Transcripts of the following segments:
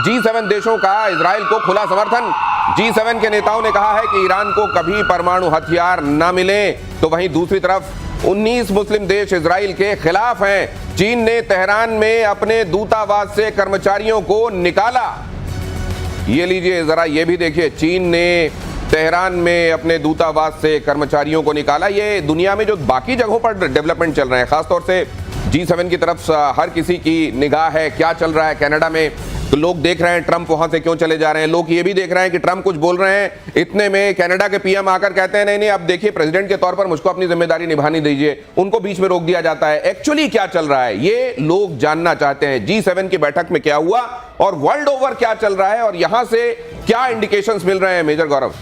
G7 देशों का Israel को खुला समर्थन। G7 के नेताओं ने कहा है कि ईरान को कभी परमाणु हथियार न मिले, तो वहीं दूसरी तरफ 19 मुस्लिम देश इजराइल के खिलाफ हैं। चीन ने तेहरान में अपने दूतावास से कर्मचारियों को निकाला। ये लीजिए जरा, ये भी देखिए, चीन ने तेहरान में अपने दूतावास से कर्मचारियों को निकाला। ये दुनिया में जो बाकी जगहों पर डेवलपमेंट चल रहे हैं, खासतौर से G7 की तरफ हर किसी की निगाह है क्या चल रहा है कनाडा में। तो लोग देख रहे हैं ट्रंप वहां से क्यों चले जा रहे हैं, लोग ये भी देख रहे हैं कि ट्रंप कुछ बोल रहे हैं, इतने में कनाडा के पीएम आकर कहते हैं नहीं नहीं अब देखिए प्रेसिडेंट के तौर पर मुझको अपनी जिम्मेदारी निभानी दीजिए, उनको बीच में रोक दिया जाता है। एक्चुअली क्या चल रहा है ये लोग जानना चाहते हैं। G7 की बैठक में क्या हुआ और वर्ल्ड ओवर क्या चल रहा है और यहां से क्या इंडिकेशंस मिल रहे हैं, मेजर गौरव?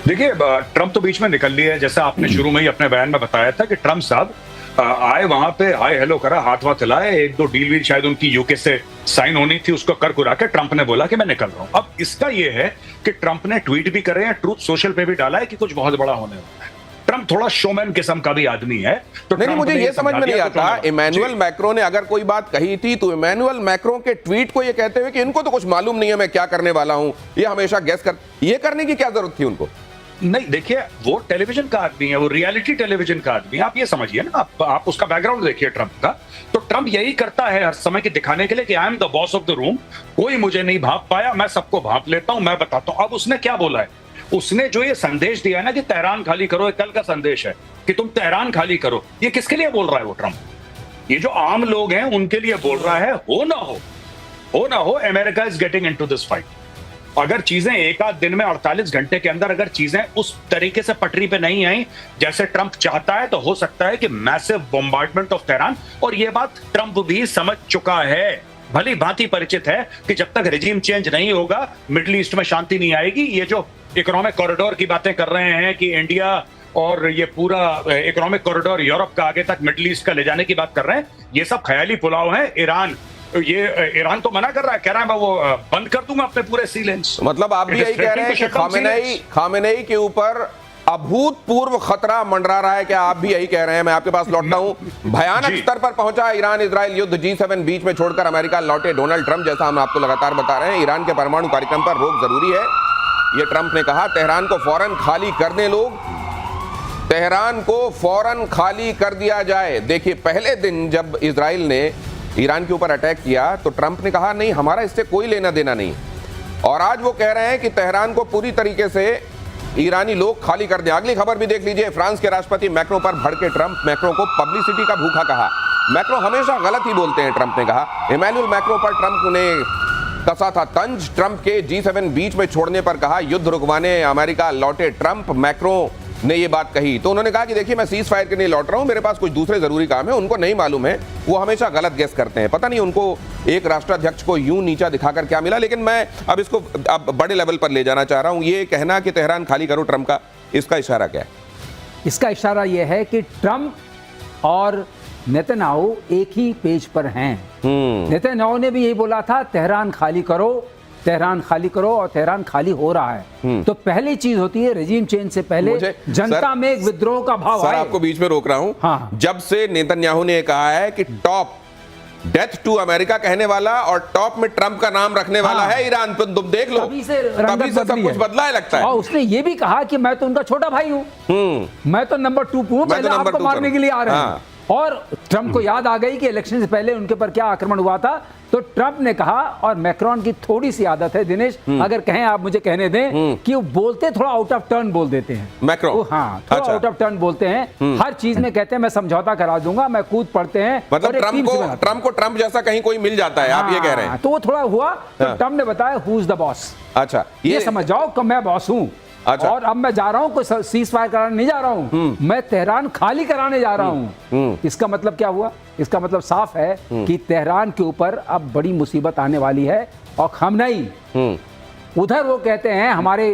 देखिए, ट्रंप तो बीच में निकल लिया है। जैसा आपने शुरू में ही अपने बयान में बताया था कि ट्रंप साहब आए, वहां पे हाय हेलो करा, हाथ वाथ हिलाए, एक दो डील वील शायद उनकी यूके से साइन होनी थी, उसको कर कुरा के ट्रंप ने बोला कि मैं निकल रहा हूं। अब इसका ये है कि ट्रंप ने ट्वीट भी करे हैं, ट्रूथ सोशल पे भी डाला है कि कुछ बहुत बड़ा होने वाला है। ट्रंप थोड़ा शोमैन किस्म का भी आदमी है। तो नहीं, मुझे ये समझ में नहीं आता, इमैनुअल मैक्रो ने अगर कोई बात कही थी तो इमैनुअल मैक्रो के ट्वीट को ये कहते हुए कि इनको तो कुछ मालूम नहीं है मैं क्या करने वाला हूं, ये हमेशा गैस कर, ये करने की क्या जरूरत थी उनको? नहीं, देखिए, वो टेलीविजन का आदमी है, वो रियलिटी टेलीविजन का आदमी है। आप ये समझिए ना, आप उसका बैकग्राउंड देखिए ट्रंप का। तो ट्रंप यही करता है हर समय की दिखाने के लिए कि I am the boss of the room, कोई मुझे नहीं भांप पाया, मैं सबको भांप लेता हूं, मैं बताता हूं। अब उसने क्या बोला है, उसने जो ये संदेश दिया है ना कि तेहरान खाली करो, कल का संदेश है कि तुम तेहरान खाली करो, ये किसके लिए बोल रहा है वो ट्रंप? ये जो आम लोग हैं उनके लिए बोल रहा है। हो ना हो, America is getting into this fight. अगर चीजें एक आध दिन में 48 घंटे के अंदर अगर चीजें उस तरीके से पटरी पे नहीं आई जैसे ट्रंप चाहता है, तो हो सकता है कि मैसिव बॉम्बार्डमेंट ऑफ तेहरान। और ये बात ट्रंप भी समझ चुका है, भली भांति परिचित है कि जब तक रिजीम चेंज नहीं होगा मिडिल ईस्ट में शांति नहीं आएगी। ये जो इकोनॉमिक कॉरिडोर की बातें कर रहे हैं कि इंडिया और ये पूरा इकोनॉमिक कॉरिडोर यूरोप का आगे तक मिडिल ईस्ट का ले जाने की बात कर रहे हैं, ये सब ख्याली पुलाव है। ईरान तो मना कर रहा है, कह रहा है मैं वो बंद कर दूंगा अपने पूरे सी लेन्स। मतलब आप भी यही कह रहे हैं कि खामेनेई के ऊपर अभूतपूर्व खतरा मंडरा रहा है, क्या आप भी यही कह रहे हैं? मैं आपके पास लौटता हूं। भयानक स्तर पर पहुंचा ईरान इजराइल युद्ध, G7 बीच में छोड़कर अमेरिका लौटे डोनाल्ड ट्रंप। जैसा हम आपको लगातार बता रहे हैं, ईरान के परमाणु कार्यक्रम पर रोक जरूरी है, ये ट्रंप ने कहा। तेहरान को फौरन खाली कर दें लोग, तेहरान को फौरन खाली कर दिया जाए। देखिए, पहले दिन जब इजराइल ने ईरान के ऊपर अटैक किया तो ट्रंप ने कहा नहीं हमारा इससे कोई लेना देना नहीं, और आज वो कह रहे हैं कि तेहरान को पूरी तरीके से ईरानी लोग खाली कर दें। अगली खबर भी देख लीजिए, फ्रांस के राष्ट्रपति मैक्रो पर भड़के ट्रंप, मैक्रो को पब्लिसिटी का भूखा कहा। मैक्रो हमेशा गलत ही बोलते हैं, ट्रंप ने कहा। इमैनुअल मैक्रो पर ट्रंप ने कसा था तंज। ट्रंप के G7 बीच में छोड़ने पर कहा युद्ध रुकवाने अमेरिका लौटे ट्रंप। मैक्रो ने ये बात कही तो उन्होंने कहा कि देखिए मैं सीज फायर के लिए लौट रहा हूं, मेरे पास कुछ दूसरे जरूरी काम है। उनको नहीं मालूम है, वो हमेशा गलत गेस करते हैं। पता नहीं उनको एक राष्ट्राध्यक्ष को यूं नीचा दिखाकर क्या मिला। लेकिन मैं अब इसको बड़े लेवल पर ले जाना चाह रहा हूं। ये कहना कि तेहरान खाली करो ट्रंप का, इसका इशारा क्या है? इसका इशारा यह है कि ट्रंप और नेतन्याहू एक ही पेज पर हैं। नेतन्याहू ने भी यही बोला था तेहरान खाली करो, तेहरान खाली करो, और तेहरान खाली हो रहा है। तो पहली चीज होती है रेजिम चेंज से पहले जनता में एक विद्रोह का भाव सर, आपको बीच में रोक रहा हूं। हाँ। जब से नेतन्याहू ने कहा है कि टॉप डेथ टू अमेरिका कहने वाला और टॉप में ट्रंप का नाम रखने वाला है ईरान, तो तुम देख लो तभी से सब कुछ बदला है लगता है। और उसने ये भी कहा कि मैं तो उनका छोटा भाई हूं, मैं तो नंबर 2 हूं, पहले आपको मारने के लिए आ रहे हैं। और ट्रंप को याद आ गई कि इलेक्शन से पहले उनके पर क्या आक्रमण हुआ था, तो ट्रंप ने कहा, और मैक्रोन की थोड़ी सी आदत है दिनेश, अगर कहें आप मुझे कहने दें, कि वो बोलते थोड़ा आउट ऑफ टर्न बोल देते हैं मैक्रो। हाँ, थोड़ा आउट ऑफ टर्न बोलते हैं। हर चीज में कहते हैं मैं समझौता करा दूंगा, मैं कूद पड़ते हैं। मतलब ट्रंप को ट्रंप जैसा कहीं कोई मिल जाता है, आप ये कह रहे हैं? तो वो थोड़ा हुआ, तो ट्रंप ने बताया हु इज द बॉस। अच्छा, ये समझ जाओ कि मैं बॉस हूं। अच्छा। और अब मैं जा रहा हूं, कोई सीज फायर कराने नहीं जा रहा हूं, मैं तेहरान खाली कराने जा रहा हूं। इसका मतलब क्या हुआ? इसका मतलब साफ है कि तेहरान के ऊपर अब बड़ी मुसीबत आने वाली है। और खamenei उधर वो कहते हैं हमारे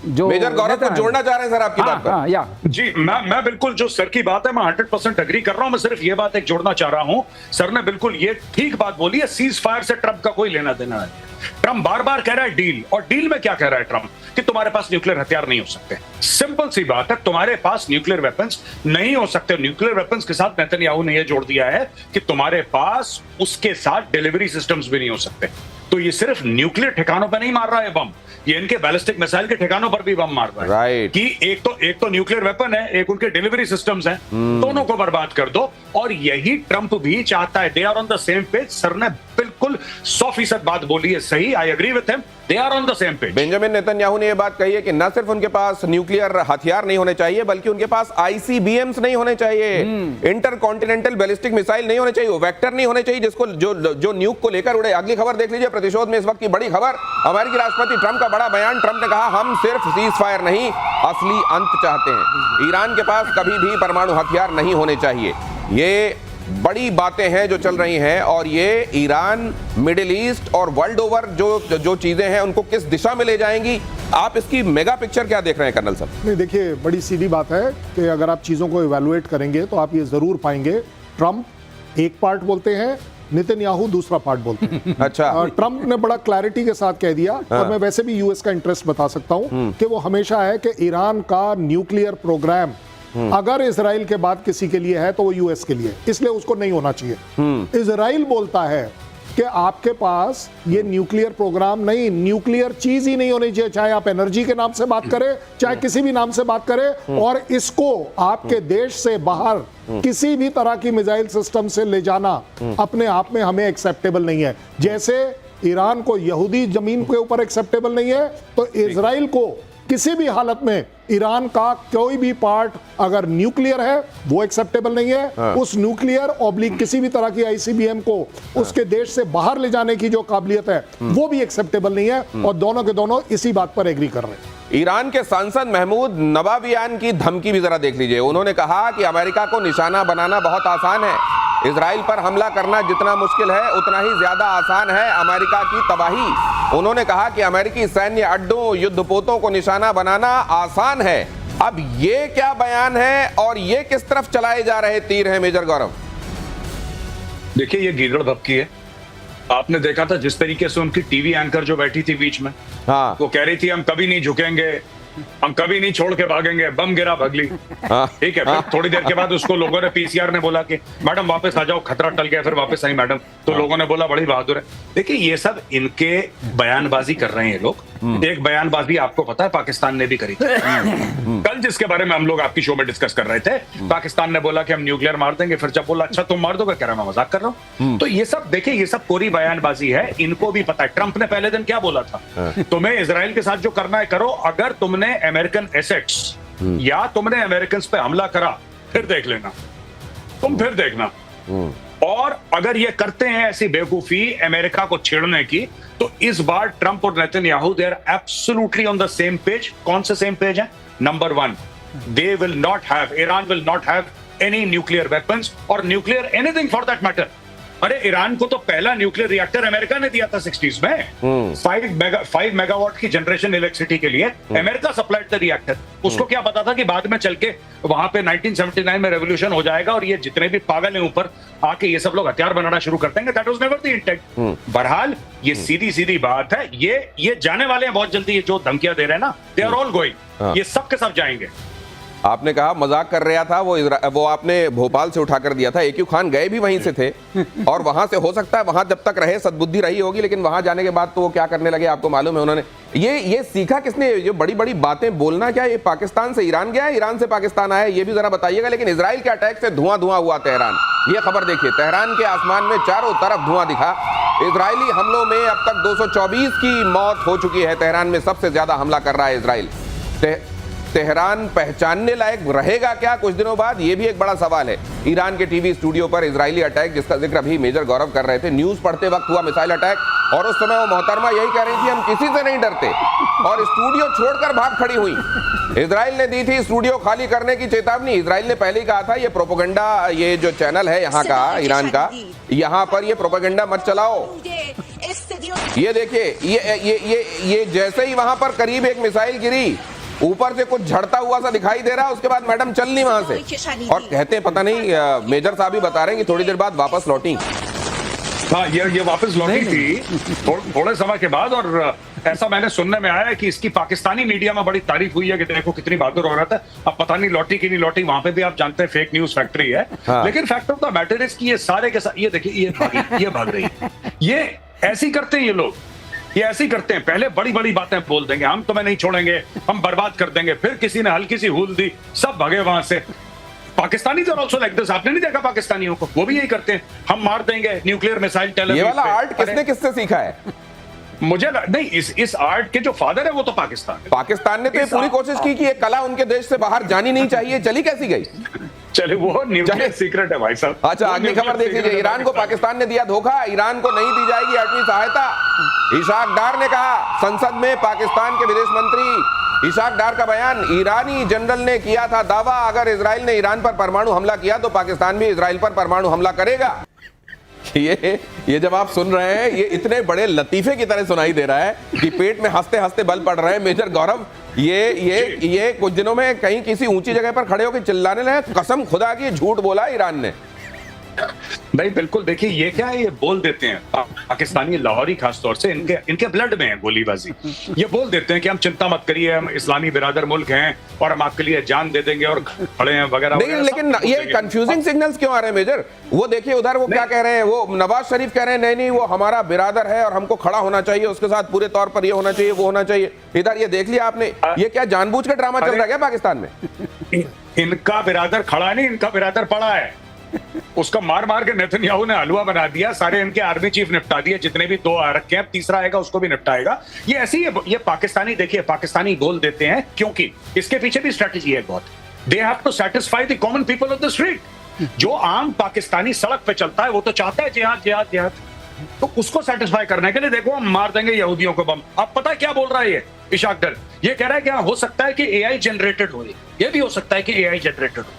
जो मेजर गौरव को जोड़ना चाह रहे हैं सर आपकी बात पर। या जी, मैं बिल्कुल जो सर की बात है मैं 100% एग्री कर रहा हूं। मैं सिर्फ ये बात एक जोड़ना चाह रहा हूं, सर ने बिल्कुल ये ठीक बात बोली है, सीज फायर से ट्रंप का कोई लेना देना है। ट्रंप बार बार कह रहा है डील, और डील में क्या कह रहा है ट्रंप कि तुम्हारे पास न्यूक्लियर हथियार नहीं हो सकते। सिंपल सी बात है, तुम्हारे पास न्यूक्लियर वेपन्स नहीं हो सकते। न्यूक्लियर वेपन्स के साथ नेतन्याहू ने यह जोड़ दिया है कि तुम्हारे पास उसके साथ डिलीवरी सिस्टम्स भी नहीं हो सकते। तो ये सिर्फ न्यूक्लियर ठिकानों पर नहीं मार रहा है बम, ये इनके बैलिस्टिक मिसाइल के ठिकानों पर भी बम मार रहा है। राइट। कि एक तो न्यूक्लियर वेपन है, एक उनके डिलीवरी सिस्टम्स हैं, दोनों को बर्बाद कर दो। और यही ट्रंप भी चाहता है। They are on the same page. Sir ने बिल्कुल 100% बात बोली है, सही, I agree with him, they are on the same page. Benjamin Netanyahu ने यह बात कही है कि न सिर्फ उनके पास न्यूक्लियर हथियार नहीं होने चाहिए, बल्कि उनके पास आईसीबीएम्स नहीं होने चाहिए, इंटरकॉन्टिनेंटल बैलिस्टिक मिसाइल नहीं होने चाहिए, वेक्टर नहीं होने चाहिए जिसको जो न्यूक को लेकर उड़े। अगली खबर देख लीजिए, प्रतिशोध में इस वक्त की बड़ी खबर, अमेरिकी राष्ट्रपति ट्रंप का बड़ा बयान। ट्रंप ने कहा, हम सिर्फ सीज फायर नहीं, असली अंत चाहते हैं। ईरान के पास कभी भी परमाणु हथियार नहीं होने चाहिए। ये बड़ी बातें हैं जो चल रही हैं, और ये ईरान, मिडिल ईस्ट और वर्ल्ड ओवर जो चीजें हैं उनको किस दिशा में ले जाएंगी। आप इसकी मेगा पिक्चर क्या देख रहे हैं कर्नल साहब? नहीं, देखिए, बड़ी सीधी बात है कि अगर आप चीज़ों को इवैल्यूएट करेंगे तो आप ये ज़रूर पाएंगे, ट्रंप एक पार्ट बोलते हैं, नेतन्याहू दूसरा पार्ट बोलते हैं। अच्छा। ट्रंप ने बड़ा क्लैरिटी के साथ कह दिया, और मैं वैसे भी यूएस का इंटरेस्ट बता सकता हूं कि वो हमेशा है कि ईरान का न्यूक्लियर प्रोग्राम अगर इजराइल के बाद किसी के लिए है तो वो यूएस के लिए, इसलिए उसको नहीं होना चाहिए। इजराइल बोलता है कि आपके पास ये न्यूक्लियर प्रोग्राम नहीं, न्यूक्लियर चीज ही नहीं होनी चाहिए, चाहे आप एनर्जी के नाम से बात करें, चाहे किसी भी नाम से बात करें, और इसको आपके देश से बाहर किसी भी तरह की मिसाइल सिस्टम से ले जाना अपने आप में हमें एक्सेप्टेबल नहीं है। जैसे ईरान को यहूदी जमीन के ऊपर एक्सेप्टेबल नहीं है, तो इजराइल को किसी भी हालत में ईरान का कोई भी पार्ट अगर न्यूक्लियर है वो एक्सेप्टेबल नहीं है। उस न्यूक्लियर ऑब्लिक किसी भी तरह की आईसीबीएम को उसके देश से बाहर ले जाने की जो काबिलियत है वो भी एक्सेप्टेबल नहीं है, और दोनों के दोनों इसी बात पर एग्री कर रहे हैं। ईरान के सांसद महमूद नवाबियान की धमकी भी जरा देख लीजिए। उन्होंने कहा कि अमेरिका को निशाना बनाना बहुत आसान है, इजराइल पर हमला करना जितना मुश्किल है उतना ही ज्यादा आसान है अमेरिका की तबाही। उन्होंने कहा कि अमेरिकी सैन्य अड्डों, युद्धपोतों को निशाना बनाना आसान है। अब ये क्या बयान है और ये किस तरफ चलाए जा रहे तीर हैं मेजर गौरव? देखिए, ये गीदड़ भपकी है। आपने देखा था जिस तरीके से उनकी टीवी एंकर जो बैठी थी बीच में, हाँ, वो कह रही थी हम कभी नहीं झुकेंगे, हम कभी नहीं छोड़ के भागेंगे, बम गिरा भगली। ठीक है, फिर थोड़ी देर के बाद उसको लोगों ने, पीसीआर ने बोला कि मैडम वापस आ जाओ, खतरा टल गया, फिर वापस आई मैडम, तो लोगों ने बोला बड़ी बहादुर है। देखिए, ये सब इनके बयानबाजी कर रहे हैं लोग। एक बयानबाजी आपको पता है पाकिस्तान ने भी करी थी कल, जिसके बारे में हम लोग आपकी शो में डिस्कस कर रहे थे। पाकिस्तान ने बोला कि हम न्यूक्लियर मार देंगे, फिर जब बोला अच्छा तुम मार दोगे, कह रहा मैं मजाक कर रहा हूं। तो ये सब देखिए, ये सब कोरी बयानबाजी है, इनको भी पता है। ट्रंप ने पहले दिन क्या बोला था, तुम्हें इजराइल के साथ जो करना है करो, अगर तुमने अमेरिकन एसेट्स या तुमने अमेरिकन पे हमला करा फिर देख लेना, तुम फिर देखना। और अगर ये करते हैं ऐसी बेवकूफी अमेरिका को छेड़ने की, तो इस बार ट्रंप और Netanyahu they are absolutely on the same page. कौन से सेम पेज है? Number 1, they will not have, Iran will not have any nuclear weapons और nuclear anything for that matter. अरे ईरान को तो पहला न्यूक्लियर रिएक्टर अमेरिका ने दिया था 60s में, 5 मेगावाट की जनरेशन इलेक्ट्रिसिटी के लिए अमेरिका सप्लाइड द रिएक्टर। उसको क्या पता था कि बाद में चल के वहां पे 1979 में रेवोल्यूशन हो जाएगा और ये जितने भी पागल हैं ऊपर आके ये सब लोग हथियार बनाना शुरू कर देंगे। That was never the intent. बहरहाल ये सीधी बात है, ये जाने वाले हैं बहुत जल्दी। ये जो धमकियां दे रहे हैं ना, दे आर ऑल गोइंग, ये सब के सब जाएंगे। आपने कहा मजाक कर रहा था, वो आपने भोपाल से उठाकर दिया था। AQ खान गए भी वहीं से थे और वहां से हो सकता है वहां जब तक रहे सद्बुद्धि रही होगी, लेकिन वहां जाने के बाद तो वो क्या करने लगे आपको मालूम है। उन्होंने ये सीखा किसने, जो बड़ी बड़ी बातें बोलना? क्या ये पाकिस्तान से ईरान गया, ईरान से पाकिस्तान आया, ये भी जरा बताइएगा। लेकिन इजराइल के अटैक से धुआं हुआ तेहरान। ये खबर देखिए, तेहरान के आसमान में चारों तरफ धुआं दिखा। इजरायली हमलों में अब तक 224 की मौत हो चुकी है। तेहरान में सबसे ज्यादा हमला कर रहा है इजराइल। तेहरान पहचानने लायक रहेगा क्या कुछ दिनों बाद? ये भी एक बड़ा सवाल है। ईरान के टीवी स्टूडियो पर इजरायली अटैक, जिसका जिक्र अभी मेजर गौरव कर रहे थे, न्यूज पढ़ते वक्त हुआ मिसाइल अटैक, और उस समय वो मोहतरमा यही कह रही थी हम किसी से नहीं डरते, और स्टूडियो छोड़कर भाग खड़ी हुई। इजराइल ने दी थी स्टूडियो खाली करने की चेतावनी। इजराइल ने पहले ही कहा था ये प्रोपेगेंडा, ये जो चैनल है यहाँ का, ईरान का, यहाँ पर ये प्रोपेगेंडा मत चलाओ। ये देखिए, ये जैसे ही वहां पर करीब एक मिसाइल गिरी, ऊपर से कुछ झड़ता हुआ सा दिखाई दे रहा है, उसके बाद मैडम चल नहीं वहां से, और कहते हैं पता नहीं, मेजर साहब भी बता रहे हैं कि थोड़ी देर बाद वापस लौटी। हाँ, ये वापस लौटी थी थोड़े समय के बाद, और ऐसा मैंने सुनने में आया है कि इसकी पाकिस्तानी मीडिया में बड़ी तारीफ हुई है कि देखो कितनी बहादुर हो रहा था। अब पता नहीं लौटी कि नहीं लौटी, वहां पे भी आप जानते हैं फेक न्यूज फैक्ट्री है। हाँ। लेकिन fact of the matter is कि ये सारे के साथ, ये देखिए, ये भाग रही है। ऐसी करते हैं ये लोग, ये ऐसे ही करते हैं। पहले बड़ी बड़ी बातें बोल देंगे, हम तुम्हें नहीं छोड़ेंगे, हम बर्बाद कर देंगे, फिर किसी ने हल्की सी हूल दी, सब भगे वहां से। पाकिस्तानी तो ऑल्सो लाइक दिस, आपने नहीं देखा पाकिस्तानियों को, वो भी यही करते हैं, हम मार देंगे न्यूक्लियर मिसाइल टेल ये वाला आर्ट किसने किससे सीखा है? मुझे नहीं, इस आर्ट के जो फादर है वो तो पाकिस्तान है। पाकिस्तान ने तो ये पूरी कोशिश की कि ये कला उनके देश से बाहर जानी नहीं चाहिए, चली कैसी गई? चले वो न्यूक्लियर सीक्रेट है भाई साहब। अच्छा, अगली खबर देख लीजिए। ईरान को पाकिस्तान ने दिया धोखा, ईरान को नहीं दी जाएगी एटमी सहायता। इशाक डार ने कहा, संसद में पाकिस्तान के विदेश मंत्री इशाक डार का बयान। ईरानी जनरल ने किया था दावा, अगर इजराइल ने ईरान पर परमाणु हमला किया तो पाकिस्तान भी इजराइल पर परमाणु हमला करेगा। ये जब आप सुन रहे हैं, ये इतने बड़े लतीफे की तरह सुनाई दे रहा है कि पेट में हंसते हंसते बल पड़ रहे हैं। मेजर गौरव, ये कुछ दिनों में कहीं किसी ऊंची जगह पर खड़े होकर चिल्लाने लगे, कसम खुदा की झूठ बोला ईरान ने। नहीं बिल्कुल, देखिए ये क्या है, ये बोल देते हैं पाकिस्तानी, लाहौरी खासतौर से, इनके ब्लड में है गोलीबाजी। ये बोल देते हैं कि हम चिंता मत करिए, हम इस्लामी बिरादर मुल्क हैं और हम आपके लिए जान दे देंगे और खड़े हैं वगैरह। नहीं, लेकिन ये कंफ्यूजिंग सिग्नल्स क्यों आ रहे हैं मेजर? वो देखिए उधर वो क्या कह रहे हैं, वो नवाज शरीफ कह रहे हैं नहीं वो हमारा बिरादर है और हमको खड़ा होना चाहिए, उसके साथ पूरे तौर पर ये होना चाहिए, वो होना चाहिए। इधर ये देख लिया आपने, ये क्या जानबूझ के ड्रामा चल रहा है क्या पाकिस्तान में? इनका बिरादर खड़ा नहीं, इनका बिरादर पड़ा है। उसका मार मार के नेतन्याहू ने हलवा बना दिया, सारे इनके आर्मी चीफ निपटा दिए, जितने भी 2 आ रखे हैं, तीसरा आएगा उसको भी निपटाएगा। ये ऐसी है, ये पाकिस्तानी, देखिए पाकिस्तानी बोल देते हैं क्योंकि इसके पीछे भी स्ट्रेटजी है बहुत। They have to satisfy the common people of the street. जो आम पाकिस्तानी सड़क पे चलता है वो तो चाहता है जिहाद जिहाद जिहाद, तो उसको सेटिस्फाई करने के लिए देखो हम मार देंगे यहूदियों को बम। आप पता है क्या बोल रहा है ये इशाक डार? ये कह रहा है कि हो सकता है कि एआई जनरेटेड हो, ये भी हो सकता है कि एआई जनरेटेड हो।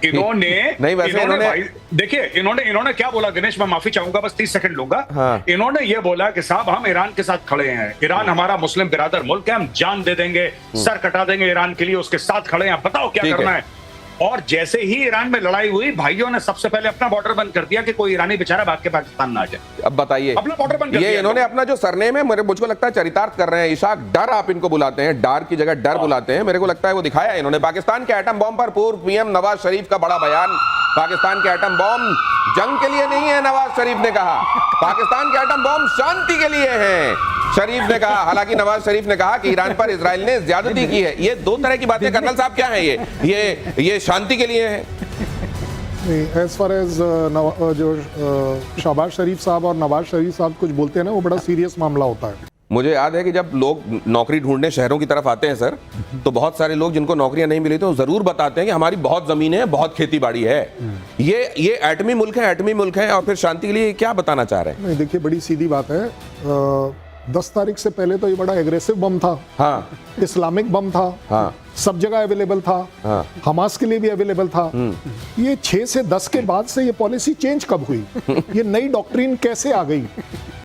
इन्होंने नहीं, वैसे इन्होंने देखिए इन्होंने क्या बोला दिनेश, मैं माफी चाहूंगा, बस 30 सेकंड लूंगा। हाँ। इन्होंने ये बोला कि साहब हम ईरान के साथ खड़े हैं, ईरान हमारा मुस्लिम बिरादर मुल्क है, हम जान दे देंगे, सर कटा देंगे ईरान के लिए, उसके साथ खड़े हैं, बताओ क्या करना है। और जैसे ही ईरान में लड़ाई हुई, भाइयों ने सबसे पहले अपना बॉर्डर बंद कर दिया कि कोई ईरानी बेचारा भाग के पाकिस्तान ना आ जाए। अब बताइए, अपना बॉर्डर बंद कर दिया। इन्होंने अपना जो सरनेम है मुझको लगता है चरितार्थ कर रहे हैं। इशाक डार आप इनको बुलाते हैं, डार की जगह डर बुलाते हैं, मेरे को लगता है वो दिखाया इन्होंने। पाकिस्तान के एटम बॉम्ब पर पूर्व पीएम नवाज शरीफ का बड़ा बयान। पाकिस्तान के एटम बॉम्ब जंग के लिए नहीं है, नवाज शरीफ ने कहा। पाकिस्तान के एटम बॉम्ब शांति के लिए हैं, शरीफ ने कहा। हालांकि नवाज शरीफ ने कहा कि ईरान पर इजराइल ने ज्यादती की है। ये 2 तरह की बातें कर्नल साहब क्या है, ये शांति के लिए है। एज फार एज जो शहबाज शरीफ साहब और नवाज शरीफ साहब कुछ बोलते हैं ना, वो बड़ा सीरियस मामला होता है। मुझे याद है कि जब लोग नौकरी ढूंढने शहरों की तरफ आते हैं सर, तो बहुत सारे लोग जिनको नौकरियां नहीं मिली तो जरूर बताते हैं कि हमारी बहुत जमीन है, बहुत खेती बाड़ी है। ये एटमी मुल्क है, एटमी मुल्क है, और फिर शांति के लिए क्या बताना चाह रहे हैं? नहीं, देखिए बड़ी सीधी बात है। 10 तारीख से पहले तो ये बड़ा एग्रेसिव बम था। हाँ। इस्लामिक बम था। हाँ। सब जगह अवेलेबल था। हाँ। हमास के लिए भी अवेलेबल था। ये 6 से 10 के बाद से ये पॉलिसी चेंज कब हुई? ये नई डॉक्ट्रिन कैसे आ गई?